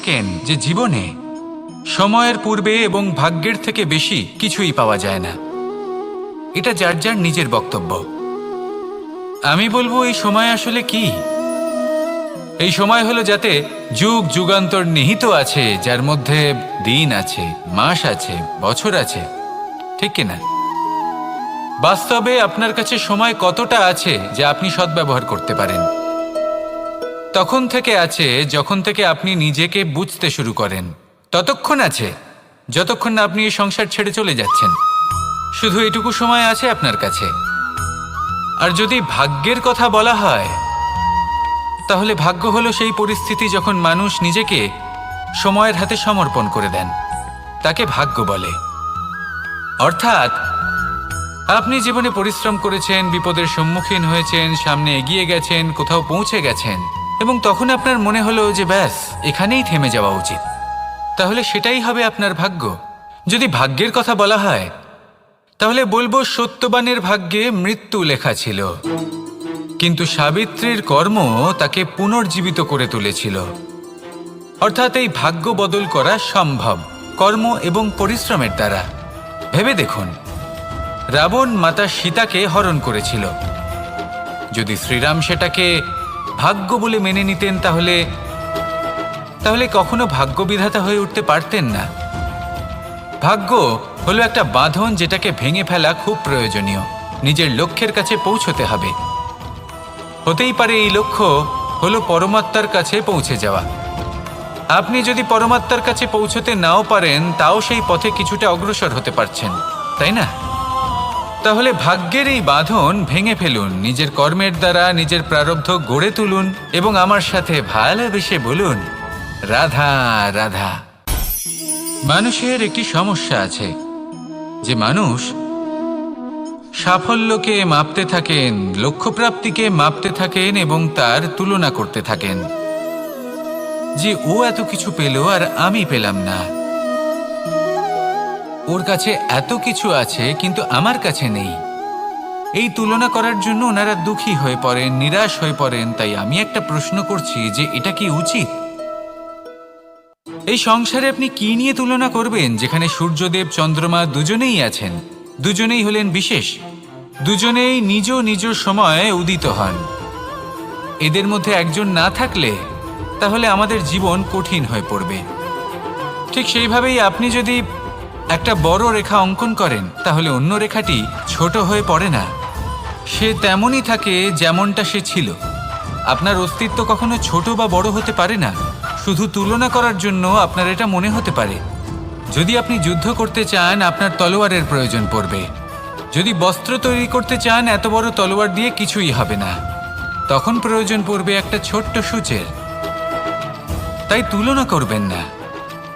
থাকেন যে জীবনে সময়ের পূর্বে এবং ভাগ্যের থেকে বেশি কিছুই পাওয়া যায় না। এটা যার যার নিজের বক্তব্য। আমি বলবো এই সময় আসলে কি? এই সময় হলো যাতে যুগ যুগান্তর নিহিত আছে, যার মধ্যে দিন আছে, মাস আছে, বছর আছে, ঠিক কিনা? বাস্তবে আপনার কাছে সময় কতটা আছে যা আপনি সদ্ব্যবহার করতে পারেন? তখন থেকে আছে যখন থেকে আপনি নিজেকে বুঝতে শুরু করেন। ততক্ষণ আছে যতক্ষণ না আপনি এই সংসার ছেড়ে চলে যাচ্ছেন। শুধু এটুকু সময় আছে আপনার কাছে। আর যদি ভাগ্যের কথা বলা হয়, তাহলে ভাগ্য হলো সেই পরিস্থিতি যখন মানুষ নিজেকে সময়ের হাতে সমর্পণ করে দেন, তাকে ভাগ্য বলে। অর্থাৎ আপনি জীবনে পরিশ্রম করেছেন, বিপদের সম্মুখীন হয়েছেন, সামনে এগিয়ে গেছেন, কোথাও পৌঁছে গেছেন, এবং তখন আপনার মনে হলো যে ব্যাস এখানেই থেমে যাওয়া উচিত। তাহলে সেটাই হবে আপনার ভাগ্য। যদি ভাগ্যের কথা বলা হয়, তাহলে বলবো সত্যবানের ভাগ্যে মৃত্যু লেখা ছিল, কিন্তু সাবিত্রীর কর্ম তাকে পুনর্জীবিত করে তুলেছিল। অর্থাৎ এই ভাগ্য বদল করা সম্ভব কর্ম এবং পরিশ্রমের দ্বারা। ভেবে দেখুন, রাবণ মাতা সীতাকে হরণ করেছিল। যদি শ্রীরাম সেটাকে ভাগ্য বলে মেনে নিতেন, তাহলে কখনো ভাগ্য বিধাতা হয়ে উঠতে পারতেন না। ভাগ্য হলো একটা বাঁধন যেটাকে ভেঙে ফেলা খুব প্রয়োজনীয়। নিজের লক্ষ্যের কাছে পৌঁছতে হবে। হতেই পারে এই লক্ষ্য হলো পরমাত্মার কাছে পৌঁছে যাওয়া। আপনি যদি পরমাত্মার কাছে পৌঁছতে নাও পারেন, তাও সেই পথে কিছুটা অগ্রসর হতে পারছেন, তাই না? তাহলে ভাগ্যের এই বাঁধন ভেঙে ফেলুন, নিজের কর্মের দ্বারা নিজের প্রারব্ধ গড়ে তুলুন এবং আমার সাথে ভালোবেসে বলুন, রাধা রাধা। মানুষের একটি সমস্যা আছে যে মানুষ সাফল্যকে মাপতে থাকেন, লক্ষ্যপ্রাপ্তিকে মাপতে থাকেন এবং তার তুলনা করতে থাকেন যে ও এত কিছু পেল আর আমি পেলাম না, ওর কাছে এত কিছু আছে কিন্তু আমার কাছে নেই। এই তুলনা করার জন্য ওনারা দুঃখী হয়ে পড়েন, নিরাশ হয়ে পড়েন। তাই আমি একটা প্রশ্ন করছি যে এটা কি উচিত? এই সংসারে আপনি কি নিয়ে তুলনা করবেন, যেখানে সূর্যদেব চন্দ্রমা দুজনেই আছেন, দুজনেই হলেন বিশেষ, দুজনেই নিজ নিজ সময়ে উদিত হন। এদের মধ্যে একজন না থাকলে তাহলে আমাদের জীবন কঠিন হয়ে পড়বে। ঠিক সেইভাবেই আপনি যদি একটা বড় রেখা অঙ্কন করেন, তাহলে অন্য রেখাটি ছোট হয়ে পড়ে না, সে তেমনই থাকে যেমনটা সে ছিল। আপনার অস্তিত্ব কখনো ছোট বা বড় হতে পারে না। শুধু তুলনা করার জন্য আপনার এটা মনে হতে পারে। যদি আপনি যুদ্ধ করতে চান, আপনার তলোয়ারের প্রয়োজন পড়বে। যদি বস্ত্র তৈরি করতে চান, এত বড় তলোয়ার দিয়ে কিছুই হবে না, তখন প্রয়োজন পড়বে একটা ছোট্ট সূচের। তাই তুলনা করবেন না,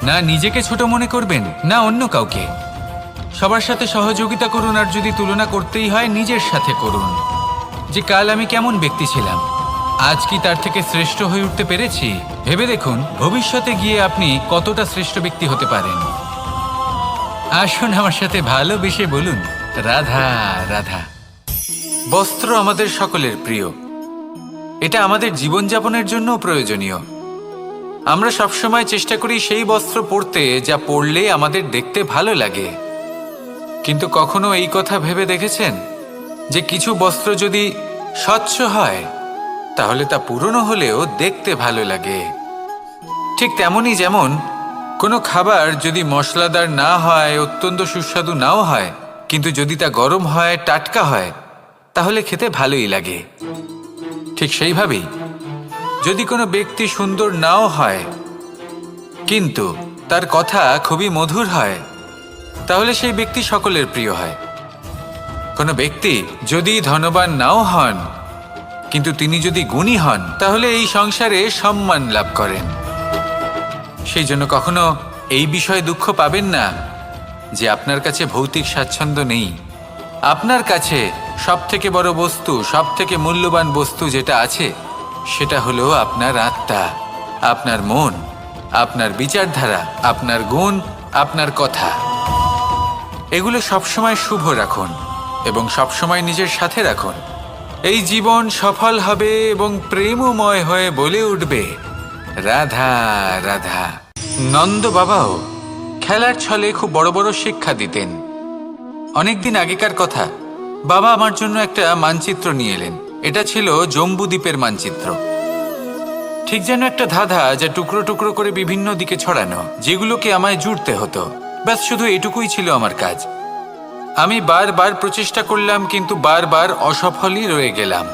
না নিজেকে ছোট মনে করবেন, না অন্য কাউকে। সবার সাথে সহযোগিতা করুন, আর যদি তুলনা করতেই হয় নিজের সাথে করুন, যে কাল আমি কেমন ব্যক্তি ছিলাম, আজ কি তার থেকে শ্রেষ্ঠ হয়ে উঠতে পেরেছি? ভেবে দেখুন ভবিষ্যতে গিয়ে আপনি কতটা শ্রেষ্ঠ ব্যক্তি হতে পারেন। আসুন আমার সাথে ভালোবেসে বলুন, রাধা রাধা। বস্ত্র আমাদের সকলের প্রিয়, এটা আমাদের জীবনযাপনের জন্য প্রয়োজনীয়। আমরা সবসময় চেষ্টা করি সেই বস্ত্র পরতে যা পরলে আমাদের দেখতে ভালো লাগে। কিন্তু কখনো এই কথা ভেবে দেখেছেন যে কিছু বস্ত্র যদি স্বচ্ছ হয়, তাহলে তা পুরনো হলেও দেখতে ভালো লাগে? ঠিক তেমনই যেমন কোনো খাবার যদি মশলাদার না হয়, অত্যন্ত সুস্বাদু নাও হয়, কিন্তু যদি তা গরম হয়, টাটকা হয়, তাহলে খেতে ভালোই লাগে। ঠিক সেইভাবেই যদি কোনো ব্যক্তি সুন্দর নাও হয়, কিন্তু তার কথা খুবই মধুর হয়, তাহলে সেই ব্যক্তি সকলের প্রিয় হয়। কোনো ব্যক্তি যদি ধনবান নাও হন, কিন্তু তিনি যদি গুণী হন, তাহলে এই সংসারে সম্মান লাভ করেন। সেই জন্য কখনো এই বিষয়ে দুঃখ পাবেন না যে আপনার কাছে ভৌতিক স্বাচ্ছন্দ্য নেই। আপনার কাছে সবথেকে বড় বস্তু, সবথেকে মূল্যবান বস্তু যেটা আছে, সেটা হলো আপনার আত্মা, আপনার মন, আপনার বিচারধারা, আপনার গুণ, আপনার কথা। এগুলো সবসময় শুভ রাখুন এবং সবসময় নিজের সাথে রাখুন। এই জীবন সফল হবে এবং প্রেমময় হয়ে বলে উঠবে, রাধা রাধা। নন্দ বাবাও খেলার ছলে খুব বড় বড় শিক্ষা দিতেন। অনেকদিন আগেকার কথা, বাবা আমার জন্য একটা মানচিত্র নিয়ে এলেন। এটা ছিল জম্বু দ্বীপের মানচিত্র, ঠিক যেন একটা ধাঁধা, যা টুকরো টুকরো করে বিভিন্ন দিকে ছড়ানো, যেগুলোকে আমায় জুড়তে হতো। ব্যাস শুধু এটুকুই ছিল আমার কাজ। আমি বারবার প্রচেষ্টা করলাম, কিন্তু বারবার অসফলই রয়ে গেলাম।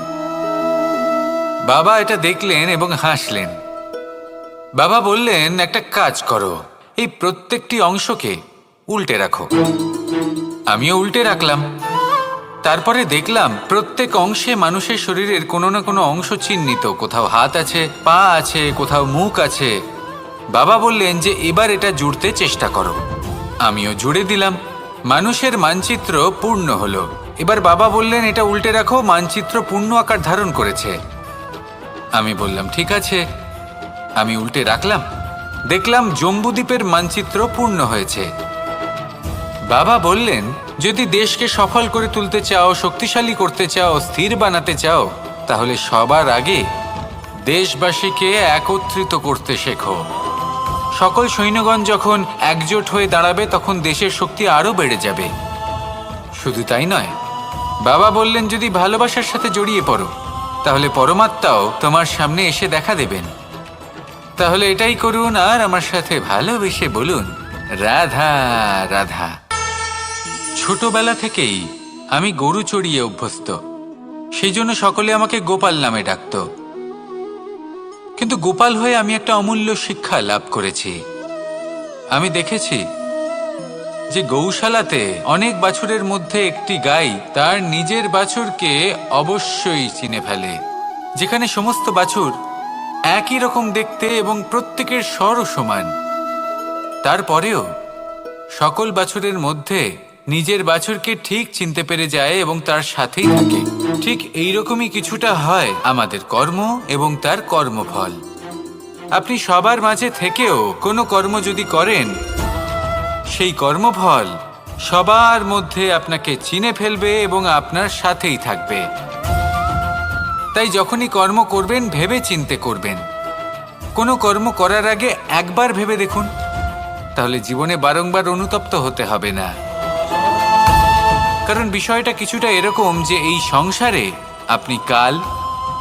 বাবা এটা দেখলেন এবং হাসলেন। বাবা বললেন, একটা কাজ করো, এই প্রত্যেকটি অংশকে উল্টে রাখো। আমিও উল্টে রাখলাম। তারপরে দেখলাম প্রত্যেক অংশে মানুষের শরীরের কোনো না কোনো অংশ চিহ্নিত। কোথাও হাত আছে, পা আছে, কোথাও মুখ আছে। বাবা বললেন যে এবার এটা জুড়তে চেষ্টা করো। আমিও জুড়ে দিলাম। মানুষের মানচিত্র পূর্ণ হলো। এবার বাবা বললেন, এটা উল্টে রাখো, মানচিত্র পূর্ণ আকার ধারণ করেছে। আমি বললাম, ঠিক আছে। আমি উল্টে রাখলাম। দেখলাম জম্বুদ্বীপের মানচিত্র পূর্ণ হয়েছে। বাবা বললেন, যদি দেশকে সফল করে তুলতে চাও, শক্তিশালী করতে চাও, স্থির বানাতে চাও, তাহলে সবার আগে দেশবাসীকে একত্রিত করতে শেখো। সকল সৈন্যগণ যখন একজোট হয়ে দাঁড়াবে, তখন দেশের শক্তি আরো বেড়ে যাবে। শুধু তাই নয়, বাবা বললেন, যদি ভালোবাসার সাথে জড়িয়ে পড়ো, তাহলে পরমাত্মাও তোমার সামনে এসে দেখা দেবেন। তাহলে এটাই করুন, আর আমার সাথে ভালোবেসে বলুন, রাধা রাধা। ছোটবেলা থেকেই আমি গরু চড়িয়ে অভ্যস্ত, সেই জন্য সকলে আমাকে গোপাল নামে ডাকত। কিন্তু গোপাল হয়ে আমি একটা অমূল্য শিক্ষা লাভ করেছি। আমি দেখেছি যে গৌশালাতে অনেক বাছুরের মধ্যে একটি গাই তার নিজের বাছুরকে অবশ্যই চিনে ফেলে। যেখানে সমস্ত বাছুর একই রকম দেখতে এবং প্রত্যেকের স্বরও সমান, তারপরেও সকল বাছুরের মধ্যে নিজের বাছুরকে ঠিক চিনতে পেরে যায় এবং তার সাথেই থাকে। ঠিক এইরকমই কিছুটা হয় আমাদের কর্ম এবং তার কর্মফল। আপনি সবার মাঝে থেকেও কোনো কর্ম যদি করেন, সেই কর্মফল সবার মধ্যে আপনাকে চিনে ফেলবে এবং আপনার সাথেই থাকবে। তাই যখনই কর্ম করবেন, ভেবে চিন্তে করবেন। কোনো কর্ম করার আগে একবার ভেবে দেখুন, তাহলে জীবনে বারংবার অনুতপ্ত হতে হবে না। কারণ বিষয়টা কিছুটা এরকম যে এই সংসারে আপনি কাল,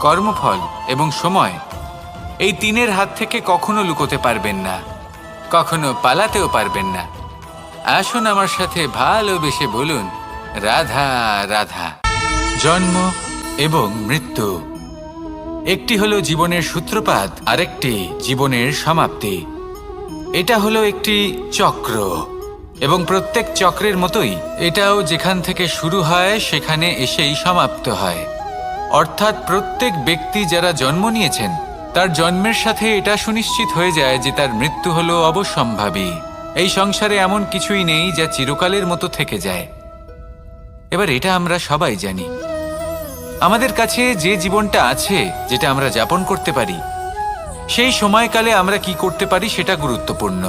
কর্মফল এবং সময়, এই তিনের হাত থেকে কখনো লুকোতে পারবেন না, কখনো পালাতেও পারবেন না। আসুন আমার সাথে ভালোবেসে বলুন, রাধা রাধা। জন্ম এবং মৃত্যু, একটি হলো জীবনের সূত্রপাত, আরেকটি জীবনের সমাপ্তি। এটা হলো একটি চক্র, এবং প্রত্যেক চক্রের মতোই এটাও যেখান থেকে শুরু হয় সেখানে এসেই সমাপ্ত হয়। অর্থাৎ প্রত্যেক ব্যক্তি যারা জন্ম নিয়েছেন, তার জন্মের সাথে এটা সুনিশ্চিত হয়ে যায় যে তার মৃত্যু হলো অবশ্যম্ভাবী। এই সংসারে এমন কিছুই নেই যা চিরকালের মতো থেকে যায়। এবার এটা আমরা সবাই জানি। আমাদের কাছে যে জীবনটা আছে, যেটা আমরা যাপন করতে পারি, সেই সময়কালে আমরা কি করতে পারি সেটা গুরুত্বপূর্ণ।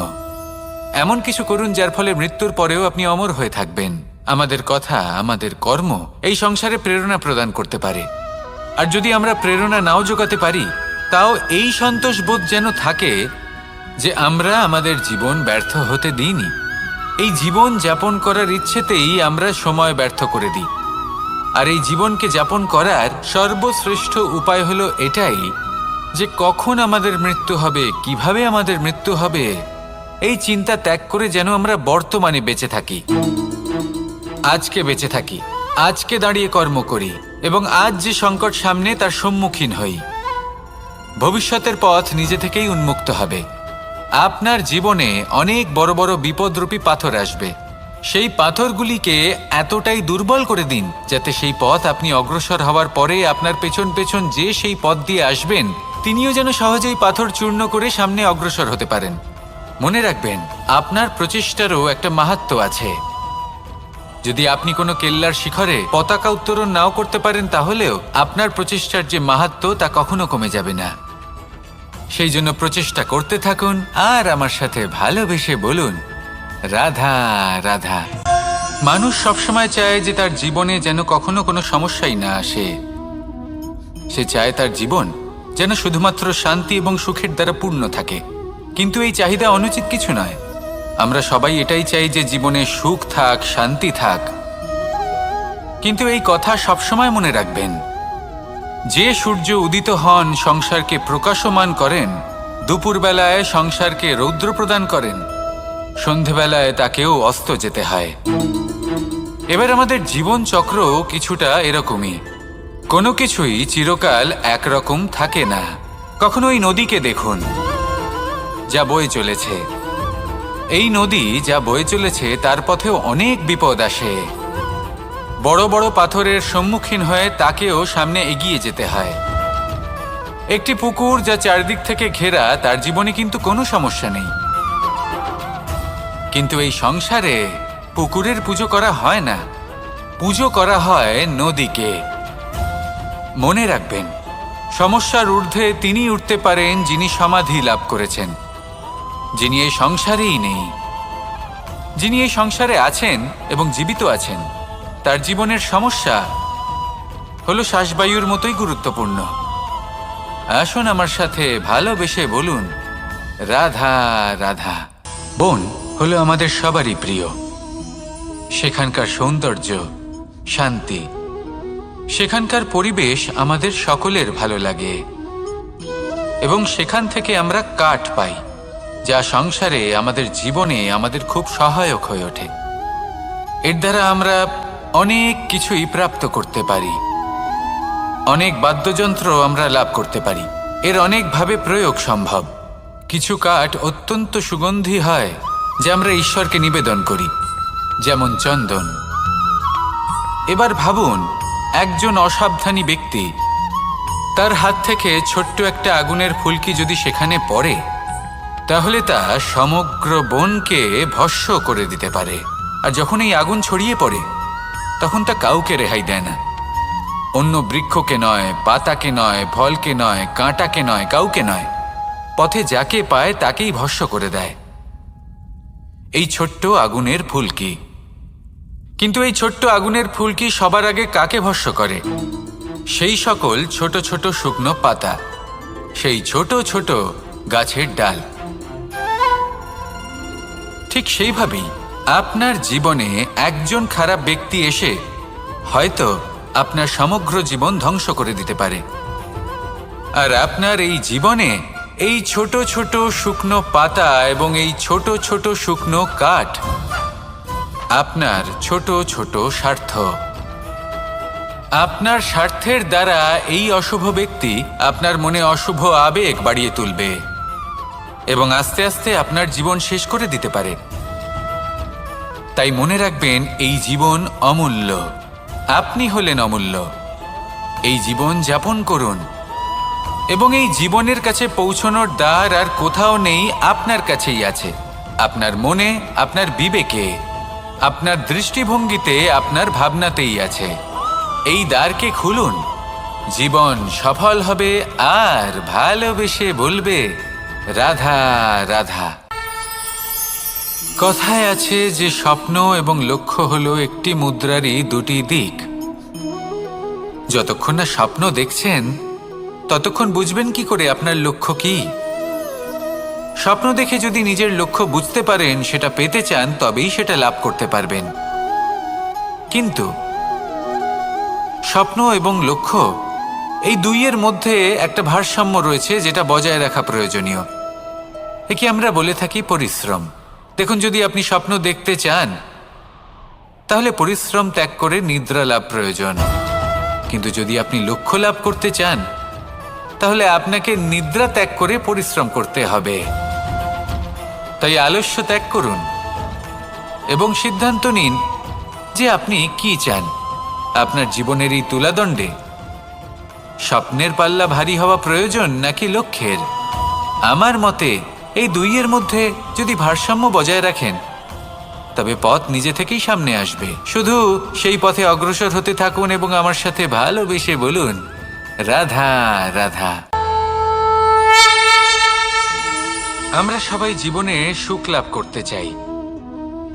এমন কিছু করুন যার ফলে মৃত্যুর পরেও আপনি অমর হয়ে থাকবেন। আমাদের কথা, আমাদের কর্ম এই সংসারে প্রেরণা প্রদান করতে পারে। আর যদি আমরা প্রেরণা নাও জোগাতে পারি, তাও এই সন্তোষ বোধ যেন থাকে যে আমরা আমাদের জীবন ব্যর্থ হতে দিইনি। এই জীবন যাপন করার ইচ্ছেতেই আমরা সময় ব্যর্থ করে দিই। আর এই জীবনকে যাপন করার সর্বশ্রেষ্ঠ উপায় হলো এটাই যে কখন আমাদের মৃত্যু হবে, কিভাবে আমাদের মৃত্যু হবে, এই চিন্তা ত্যাগ করে যেন আমরা বর্তমানে বেঁচে থাকি, আজকে বেঁচে থাকি, আজকে দাঁড়িয়ে কর্ম করি এবং আজ যে সংকট সামনে তার সম্মুখীন হই। ভবিষ্যতের পথ নিজে থেকেই উন্মুক্ত হবে। আপনার জীবনে অনেক বড় বড় বিপদরূপী পাথর আসবে। সেই পাথরগুলিকে এতটাই দুর্বল করে দিন যাতে সেই পথ আপনি অগ্রসর হওয়ার পরে আপনার পেছন পেছন যে সেই পথ দিয়ে আসবেন, তিনিও যেন সহজেই পাথর চূর্ণ করে সামনে অগ্রসর হতে পারেন। মনে রাখবেন, আপনার প্রচেষ্টারও একটা মাহাত্ম্য আছে। যদি আপনি কোনো কেল্লার শিখরে পতাকা উত্তোলন নাও করতে পারেন, তাহলেও আপনার প্রচেষ্টার যে মাহাত্ম্য তা কখনো কমে যাবে না। সেই জন্য প্রচেষ্টা করতে থাকুন আর আমার সাথে ভালোবেসে বলুন, রাধা রাধা। মানুষ সবসময় চায় যে তার জীবনে যেন কখনো কোনো সমস্যাই না আসে। সে চায় তার জীবন যেন শুধুমাত্র শান্তি এবং সুখের দ্বারা পূর্ণ থাকে। কিন্তু এই চাহিদা অনুচিত কিছু নয়। আমরা সবাই এটাই চাই যে জীবনে সুখ থাক, শান্তি থাক। কিন্তু এই কথা সবসময় মনে রাখবেন, যে সূর্য উদিত হন সংসারকে প্রকাশমান করেন, দুপুরবেলায় সংসারকে রৌদ্র প্রদান করেন, সন্ধেবেলায় তাকেও অস্ত যেতে হয়। এবার আমাদের জীবন চক্র কিছুটা এরকমই। কোনো কিছুই চিরকাল একরকম থাকে না। কখনো এই নদীকে দেখুন, যা বয়ে চলেছে। এই নদী যা বয়ে চলেছে তার পথেও অনেক বিপদ আসে। বড় বড় পাথরের সম্মুখীন হয়ে তাকেও সামনে এগিয়ে যেতে হয়। একটি পুকুর যা চারদিক থেকে ঘেরা, তার জীবনে কিন্তু কোনো সমস্যা নেই। কিন্তু এই সংসারে পুকুরের পুজো করা হয় না, পুজো করা হয় নদীকে। মনে রাখবেন, সমস্যার ঊর্ধ্বে তিনি উঠতে পারেন যিনি সমাধি লাভ করেছেন, যিনি এই সংসারেই নেই। যিনি এই সংসারে আছেন এবং জীবিত আছেন, তার জীবনের সমস্যা হলো শ্বাসবায়ুর মতোই গুরুত্বপূর্ণ। আসুন আমার সাথে ভালোবেসে বলুন, রাধা রাধা। বন হলো আমাদের সবারই প্রিয়। সেখানকার সৌন্দর্য, শান্তি, সেখানকার পরিবেশ আমাদের সকলের ভালো লাগে এবং সেখান থেকে আমরা কাঠ পাই, যা সংসারে আমাদের জীবনে আমাদের খুব সহায়ক হয়ে ওঠে। এর দ্বারা আমরা অনেক কিছুই প্রাপ্ত করতে পারি। অনেক বাদ্যযন্ত্র আমরা লাভ করতে পারি। এর অনেকভাবে প্রয়োগ সম্ভব। কিছু কাঠ অত্যন্ত সুগন্ধি হয়, যা আমরা ঈশ্বরকে নিবেদন করি, যেমন চন্দন। এবার ভাবুন, একজন অসাবধানী ব্যক্তি, তার হাত থেকে ছোট্ট একটা আগুনের ফুলকি যদি সেখানে পড়ে, তাহলে তা সমগ্র বনকে ভস্ম করে দিতে পারে। আর যখন এই আগুন ছড়িয়ে পড়ে, তখন তা কাউকে রেহাই দেয় না। অন্য বৃক্ষকে নয়, পাতাকে নয়, ফলকে নয়, কাঁটাকে নয়, কাউকে নয়, পথে যাকে পায় তাকেই ভস্ম করে দেয়। এই ছোট্ট আগুনের ফুলকি। কিন্তু এই ছোট্ট আগুনের ফুলকি সবার আগে কাকে ভস্ম করে? সেই সকল ছোট ছোট শুকনো পাতা, সেই ছোট ছোট গাছের ডাল। ঠিক সেইভাবেই আপনার জীবনে একজন খারাপ ব্যক্তি এসে হয়তো আপনার সমগ্র জীবন ধ্বংস করে দিতে পারে। আর আপনার এই জীবনে এই ছোট ছোট শুকনো পাতা এবং এই ছোট ছোট শুকনো কাঠ আপনার ছোট ছোট স্বার্থ। আপনার স্বার্থের দ্বারা এই অশুভ ব্যক্তি আপনার মনে অশুভ আবেগ বাড়িয়ে তুলবে এবং আস্তে আস্তে আপনার জীবন শেষ করে দিতে পারে। তাই মনে রাখবেন, এই জীবন অমূল্য। আপনি হলেন অমূল্য। এই জীবন যাপন করুন এবং এই জীবনের কাছে পৌঁছানোর দ্বার আর কোথাও নেই, আপনার কাছেই আছে। আপনার মনে, আপনার বিবেকে, আপনার দৃষ্টিভঙ্গিতে, আপনার ভাবনাতেই আছে। এই দ্বারকে খুলুন। জীবন সফল হবে আর ভালোবেসে বলবে, রাধা রাধা। কথায় আছে যে স্বপ্ন এবং লক্ষ্য হলো একটি মুদ্রারই দুটি দিক। যতক্ষণ না স্বপ্ন দেখছেন, ততক্ষণ বুঝবেন কি করে আপনার লক্ষ্য কি? স্বপ্ন দেখে যদি নিজের লক্ষ্য বুঝতে পারেন, সেটা পেতে চান, তবেই সেটা লাভ করতে পারবেন। কিন্তু স্বপ্ন এবং লক্ষ্য, এই দুইয়ের মধ্যে একটা ভারসাম্য রয়েছে, যেটা বজায় রাখা প্রয়োজনীয়। একে আমরা বলে থাকি পরিশ্রম। দেখুন, যদি আপনি স্বপ্ন দেখতে চান, তাহলে পরিশ্রম ত্যাগ করে নিদ্রা লাভ প্রয়োজন। কিন্তু যদি আপনি লক্ষ্য লাভ করতে চান, তাহলে আপনাকে নিদ্রা ত্যাগ করে পরিশ্রম করতে হবে। তাই আলস্য ত্যাগ করুন এবং সিদ্ধান্ত নিন যে আপনি কি চান। আপনার জীবনের এই তুলাদণ্ডে স্বপ্নের পাল্লা ভারী হওয়া প্রয়োজন নাকি লক্ষ্যের? আমার মতে এই দুইয়ের মধ্যে যদি ভারসাম্য বজায় রাখেন, তবে পথ নিজে থেকেই সামনে আসবে। শুধু সেই পথে অগ্রসর হতে থাকুন এবং আমার সাথে ভালোবেসে বলুন, রাধা রাধা। আমরা সবাই জীবনে সুখ লাভ করতে চাই।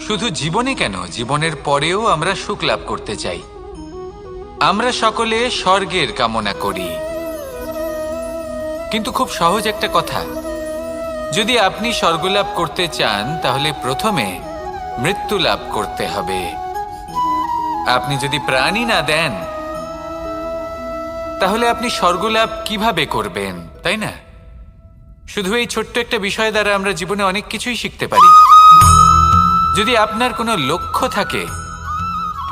শুধু জীবনে কেন, জীবনের পরেও আমরা সুখ লাভ করতে চাই। আমরা সকলে স্বর্গের কামনা করি। কিন্তু খুব সহজ একটা কথা, যদি আপনি স্বর্গলাভ করতে চান তাহলে প্রথমে মৃত্যু লাভ করতে হবে। আপনি যদি প্রাণই না দেন তাহলে আপনি স্বর্গলাভ কিভাবে করবেন, তাই না? শুধু এই ছোট্ট একটা বিষয় দ্বারা আমরা জীবনে অনেক কিছুই শিখতে পারি। যদি আপনার কোনো লক্ষ্য থাকে,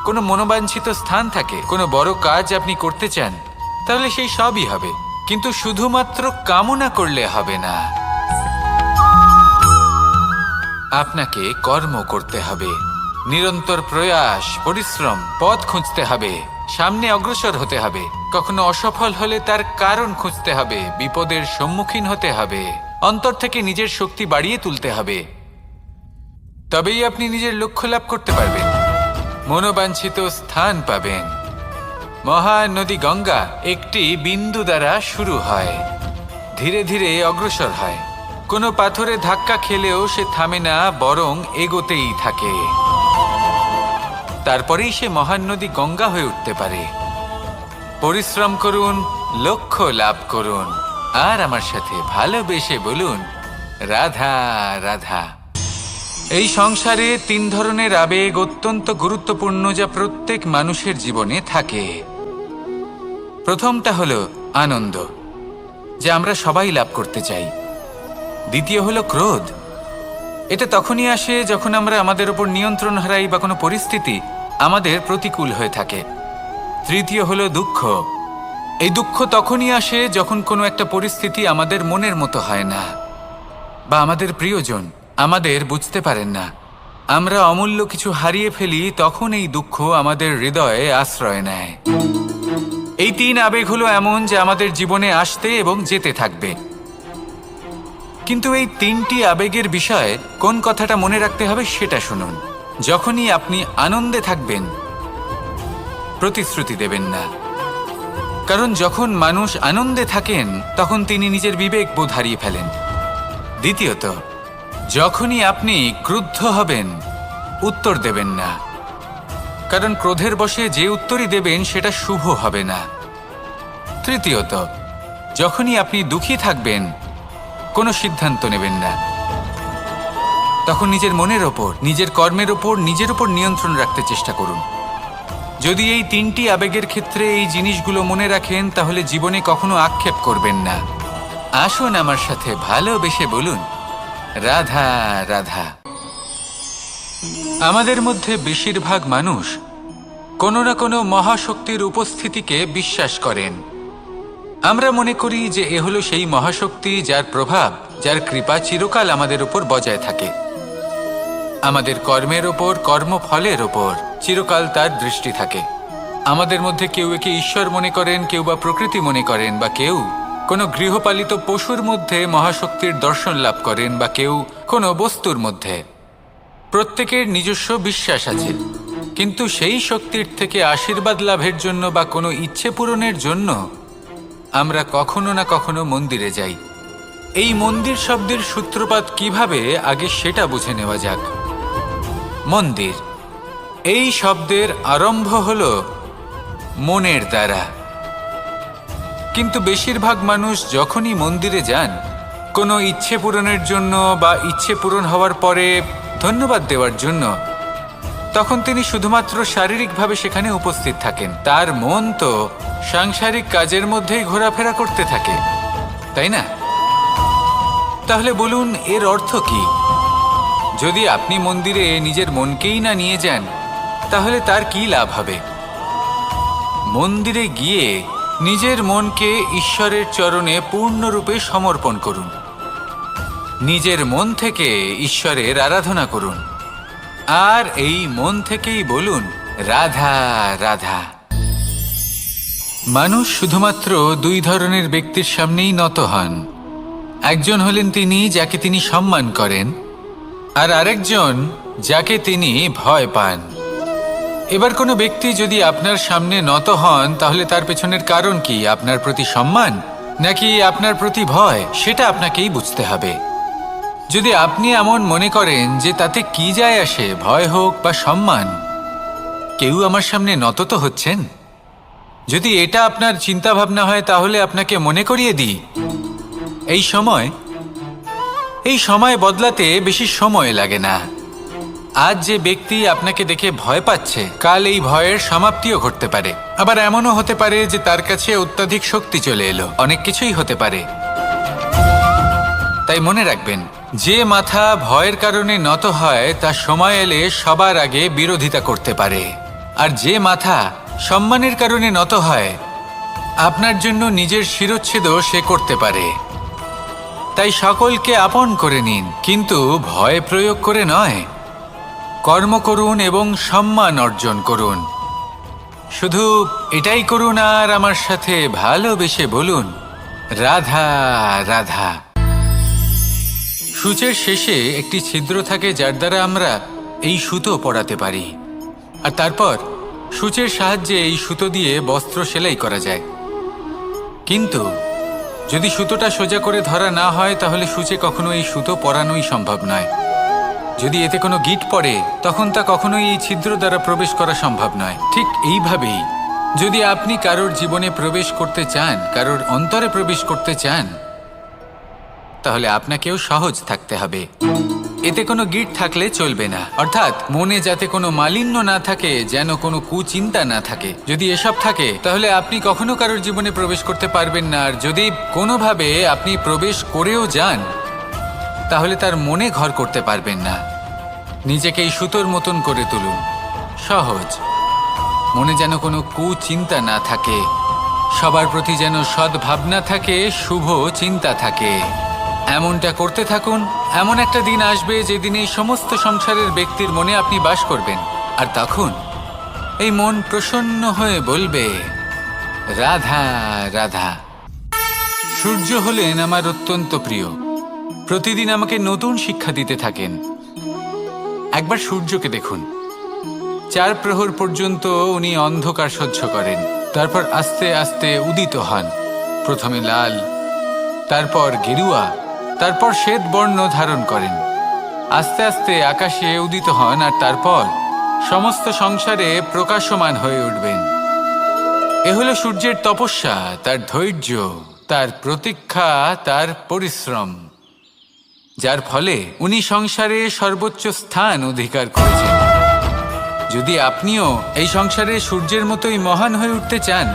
কোনো মনোবাঞ্ছিত স্থান থাকে, কোনো বড় কাজ আপনি করতে চান, তাহলে সেই সবই হবে। কিন্তু শুধুমাত্র কামনা করলে হবে না, আপনাকে কর্ম করতে হবে, নিরন্তর প্রয়াস, পরিশ্রম, পথ খুঁজতে হবে, সামনে অগ্রসর হতে হবে। কখনো অসফল হলে তার কারণ খুঁজতে হবে, বিপদের সম্মুখীন হতে হবে, অন্তর থেকে নিজের শক্তি বাড়িয়ে তুলতে হবে। তবেই আপনি নিজের লক্ষ্য লাভ করতে পারবেন, মনোবাঞ্ছিত স্থান পাবেন। মহান নদী গঙ্গা একটি বিন্দু দ্বারা শুরু হয়, ধীরে ধীরে অগ্রসর হয়। কোনো পাথরে ধাক্কা খেলেও সে থামে না, বরং এগোতেই থাকে। তারপরেই সে মহান নদী গঙ্গা হয়ে উঠতে পারে। পরিশ্রম করুন, লক্ষ্য লাভ করুন, আর আমার সাথে ভালোবেসে বলুন, রাধা রাধা। এই সংসারে 3 ধরনের আবেগ অত্যন্ত গুরুত্বপূর্ণ, যা প্রত্যেক মানুষের জীবনে থাকে। প্রথমটা হলো আনন্দ, যা আমরা সবাই লাভ করতে চাই। দ্বিতীয় হলো ক্রোধ। এটা তখনই আসে যখন আমরা আমাদের উপর নিয়ন্ত্রণ হারাই বা কোনো পরিস্থিতি আমাদের প্রতিকূল হয়ে থাকে। তৃতীয় হলো দুঃখ। এই দুঃখ তখনই আসে যখন কোনো একটা পরিস্থিতি আমাদের মনের মতো হয় না, বা আমাদের প্রিয়জন আমাদের বুঝতে পারেন না, আমরা অমূল্য কিছু হারিয়ে ফেলি। তখন এই দুঃখ আমাদের হৃদয়ে আশ্রয় নেয়। এই 3 আবেগ হলো এমন যে আমাদের জীবনে আসতে এবং যেতে থাকবে। কিন্তু এই 3টি আবেগের বিষয়ে কোন কথাটা মনে রাখতে হবে সেটা শুনুন। যখনই আপনি আনন্দে থাকবেন, প্রতিশ্রুতি দেবেন না, কারণ যখন মানুষ আনন্দে থাকেন তখন তিনি নিজের বিবেক বোধ হারিয়ে ফেলেন। দ্বিতীয়ত, যখনই আপনি ক্রুদ্ধ হবেন, উত্তর দেবেন না, কারণ ক্রোধের বশে যে উত্তরই দেবেন সেটা শুভ হবে না। তৃতীয়ত, যখনই আপনি দুঃখী থাকবেন, কোনো সিদ্ধান্ত নেবেন না, তখন নিজের মনের ওপর, নিজের কর্মের ওপর, নিজের ওপর নিয়ন্ত্রণ রাখতে চেষ্টা করুন। যদি এই 3টি আবেগের ক্ষেত্রে এই জিনিসগুলো মনে রাখেন, তাহলে জীবনে কখনো আক্ষেপ করবেন না। আসুন আমার সাথে ভালোবেসে বলুন, রাধা রাধা। আমাদের মধ্যে বেশিরভাগ মানুষ কোনো না কোনো মহাশক্তির উপস্থিতিকে বিশ্বাস করেন। আমরা মনে করি যে এ হলো সেই মহাশক্তি যার প্রভাব, যার কৃপা চিরকাল আমাদের উপর বজায় থাকে। আমাদের কর্মের ওপর, কর্মফলের ওপর চিরকাল তার দৃষ্টি থাকে। আমাদের মধ্যে কেউ একে ঈশ্বর মনে করেন, কেউ বা প্রকৃতি মনে করেন, বা কেউ কোনো গৃহপালিত পশুর মধ্যে মহাশক্তির দর্শন লাভ করেন, বা কেউ কোনো বস্তুর মধ্যে। প্রত্যেকের নিজস্ব বিশ্বাস আছে, কিন্তু সেই শক্তির থেকে আশীর্বাদ লাভের জন্য বা কোনো ইচ্ছে পূরণের জন্য আমরা কখনো না কখনো মন্দিরে যাই। এই মন্দির শব্দের সূত্রপাত কিভাবে, আগে সেটা বুঝে নেওয়া যাক। মন্দির, এই শব্দের আরম্ভ হলো মনের দ্বারা। কিন্তু বেশিরভাগ মানুষ যখনই মন্দিরে যান কোনো ইচ্ছে পূরণের জন্য বা ইচ্ছে পূরণ হওয়ার পরে ধন্যবাদ দেওয়ার জন্য, তখন তিনি শুধুমাত্র শারীরিকভাবে সেখানে উপস্থিত থাকেন। তার মন তো সাংসারিক কাজের মধ্যেই ঘোরাফেরা করতে থাকে, তাই না? তাহলে বলুন, এর অর্থ কি? যদি আপনি মন্দিরে নিজের মনকেই না নিয়ে যান, তাহলে তার কি লাভ হবে? মন্দিরে গিয়ে নিজের মনকে ঈশ্বরের চরণে পূর্ণরূপে সমর্পণ করুন। নিজের মন থেকে ঈশ্বরের আরাধনা করুন, আর এই মন থেকেই বলুন, রাধা রাধা। মানুষ শুধুমাত্র 2 ধরনের ব্যক্তির সামনেই নত হন। একজন হলেন তিনি যাকে তিনি সম্মান করেন, আর আরেকজন যাকে তিনি ভয় পান। এবার কোনো ব্যক্তি যদি আপনার সামনে নত হন, তাহলে তার পেছনের কারণ কি? আপনার প্রতি সম্মান নাকি আপনার প্রতি ভয়? সেটা আপনাকেই বুঝতে হবে। যদি আপনি এমন মনে করেন যে তাতে কি যায় আসে, ভয় হোক বা সম্মান, কেউ আমার সামনে নত তো হচ্ছেন। যদি এটা আপনার চিন্তা ভাবনা হয়, তাহলে আপনাকে মনে করিয়ে দিই, এই সময় এই সময় বদলাতে বেশি সময় লাগে না। আজ যে ব্যক্তি আপনাকে দেখে ভয় পাচ্ছে, কাল এই ভয়ের সমাপ্তিও ঘটতে পারে। আবার এমনও হতে পারে যে তার কাছে অত্যাধিক শক্তি চলে এলো। অনেক কিছুই হতে পারে। তাই মনে রাখবেন, যে মাথা ভয়ের কারণে নত হয় তা সময় এলে সবার আগে বিরোধিতা করতে পারে, আর যে মাথা সম্মানের কারণে নত হয় আপনার জন্য নিজের শিরচ্ছেদও সে করতে পারে। তাই সকলকে আপন করে নিন, কিন্তু ভয় প্রয়োগ করে নয়। কর্ম করুন এবং সম্মান অর্জন করুন। শুধু এটাই করুন আর আমার সাথে ভালোবেসে বলুন, রাধা রাধা। সূচের শেষে একটি ছিদ্র থাকে যার দ্বারা আমরা এই সুতো পরাতে পারি, আর তারপর সূচের সাহায্যে এই সুতো দিয়ে বস্ত্র সেলাই করা যায়। কিন্তু যদি সুতোটা সোজা করে ধরা না হয় তাহলে সূচে কখনো এই সুতো পরানোই সম্ভব নয়। যদি এতে কোনো গিঁট পড়ে তখন তা কখনোই এই ছিদ্র দ্বারা প্রবেশ করা সম্ভব নয়। ঠিক এইভাবেই যদি আপনি কারোর জীবনে প্রবেশ করতে চান, কারোর অন্তরে প্রবেশ করতে চান, তাহলে আপনাকেও সহজ থাকতে হবে। এতে কোনো গিঁট থাকলে চলবে না, অর্থাৎ মনে যাতে কোনো মালিন্য না থাকে, যেন কোনো কুচিন্তা না থাকে। যদি এসব থাকে তাহলে আপনি কখনো কারোর জীবনে প্রবেশ করতে পারবেন না। আর যদি কোনোভাবে আপনি প্রবেশ করেও যান তাহলে তার মনে ঘর করতে পারবেন না। নিজেকে এই সুতোর মতন করে তুলুন, সহজ। মনে যেন কোনো কুচিন্তা না থাকে, সবার প্রতি যেন সদ্ভাবনা থাকে, শুভ চিন্তা থাকে। এমনটা করতে থাকুন। এমন একটা দিন আসবে যেদিন এই সমস্ত সংসারের ব্যক্তির মনে আপনি বাস করবেন, আর তখন এই মন প্রসন্ন হয়ে বলবে, রাধা রাধা। সূর্য হলেন আমার অত্যন্ত প্রিয়। প্রতিদিন আমাকে নতুন শিক্ষা দিতে থাকেন। একবার সূর্যকে দেখুন। 4 প্রহর পর্যন্ত উনি অন্ধকার সহ্য করেন, তারপর আস্তে আস্তে উদিত হন। প্রথমে লাল, তারপর গেরুয়া, তারপর শ্বেত বর্ণ ধারণ করেন। আস্তে আস্তে আকাশে উদিত হন, আর তারপর সমস্ত সংসারে প্রকাশমান হয়ে উঠবেন। এ হলো সূর্যের তপস্যা, তার ধৈর্য, তার প্রতীক্ষা, তার পরিশ্রম, যার ফলে উনি সংসারে সর্বোচ্চ স্থান অধিকার করেছেন। যদি আপনিও এই সংসারে সূর্যের মতোই মহান হয়ে উঠতে চান,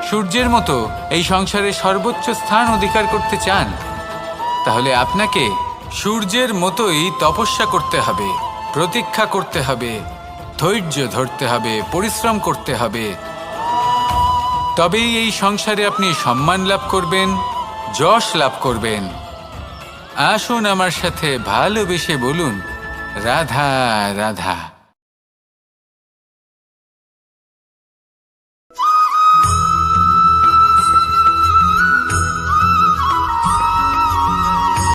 সূর্যের মতো এই সংসারে সর্বোচ্চ স্থান অধিকার করতে চান, তাহলে আপনাকে সূর্যের মতোই তপস্যা করতে হবে, প্রতীক্ষা করতে হবে, ধৈর্য ধরতে হবে, পরিশ্রম করতে হবে। তবেই এই সংসারে আপনি সম্মান লাভ করবেন, যশ লাভ করবেন। আসুন আমার সাথে ভালোবেসে বলুন, রাধা রাধা।